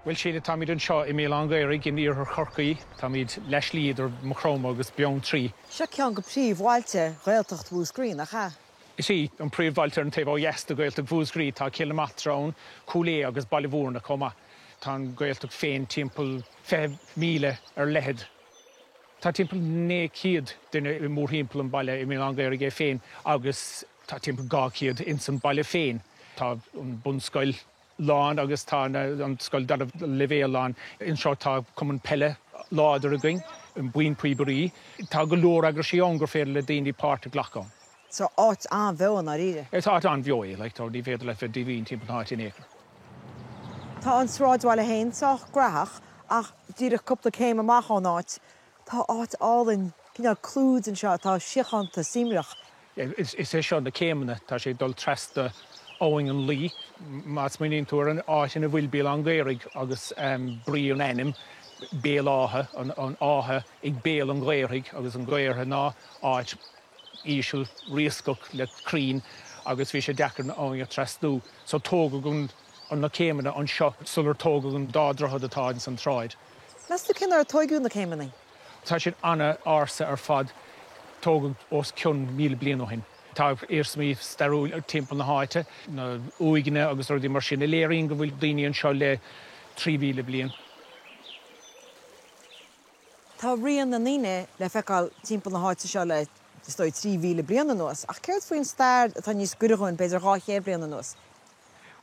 Well, Sheila, tá míid an seo I mé an gairig in ar chorcaí, tá míid leis líad ar macróma agus bean trí. Se cean go príomhháilte réaltacht bhúscrín a cha. Is í an príomhhailtear an taobh yes do gailteach bhúsgrí tá kilometrán cúlé agus bailhúrna comma. Tá an gailteach féin timpeall 5,000 ar lehead. Tá timpeall 900 duine I mór himpeall an baile I mé an gairig é féin agus tá timpeall 200 in san baile féin. Tá an bunscoil lán agus tá an scoil dar levéal lán in seo tá cuman pelle láidir a going an buin príborí. Tá go leor agus sí angur fér le daoine páirte ghlachán. So áit an bhean a riide. Tá an bheoí, le tá dí féidir le fé dhíhín timpeall 8 éacre. Tá an sráidháile héin soch grathach ach dír cúpla céim amach an áit. Tá áit álinn cinál clúd an seo tá siochananta simreach. Is é seo na céimena tá sé dul tresta óing an lí, mas muoín túair an áit ina bhfuil béal an gairig agus brí an enim, béal áthe, an áthe ag béal an gairig agus an gairthe ná áit ísisiúil riascach le crín agus bhí sé dechar na óing a trestú. So tóga gon an na céimena an seo sular tóga gon dádrachad atá in san tráid. Las tú cinnar a toigún na céimena? Tá sin anna ása ar fad tóga os cion 1000 blian ó hin. Tá érsmí starú timpeall na háite, na uigine agus ruí mar sin léiríonn go bhfuil daoine an seo le 3,000 blian. Tá rion na níine le feicáil timpeall na háite seo le stoid 3,000 blian an nuas. Ach céirt faoin stair atá níos gurúin beidir 8 blian an nuas.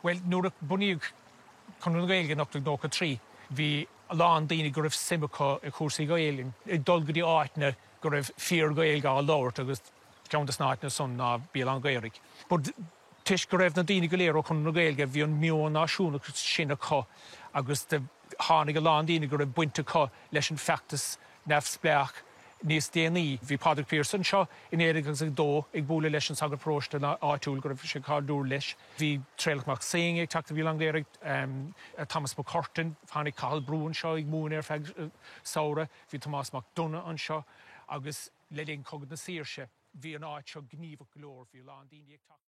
Well, nuair a buníoh chun an gailge nach dócha trí, bhí lán daoine go raibh simachá I chósaí gailín. I dul go dtí áitne go raibh 4 gailge á láirt agus ceantas náitna son ná béal an gairig. Bud tuis go raibh na daoine go léir ó chun na gailge bhí an mion náisiúna sinna có agus de tháinig go lán daoine go raibh buinte có leis an feachtas nefspleach níos déanaí. Bhí Padraig Pearson seo in éireach agus ag dó ag búla leis an sagar próiste na áitiúil go raibh sé cardúr leis. Bhí Tréalach Singh ag teachta bhí an gairig, Thomas McCurtain, tháinig Cathal Brúin seo ag múin ar feag saora, bhí Tomás MacDonagh an seo agus le déon cogad na saoirse. Bhí an áit seo gníomhach go leor bhí lán daoine ag teachta.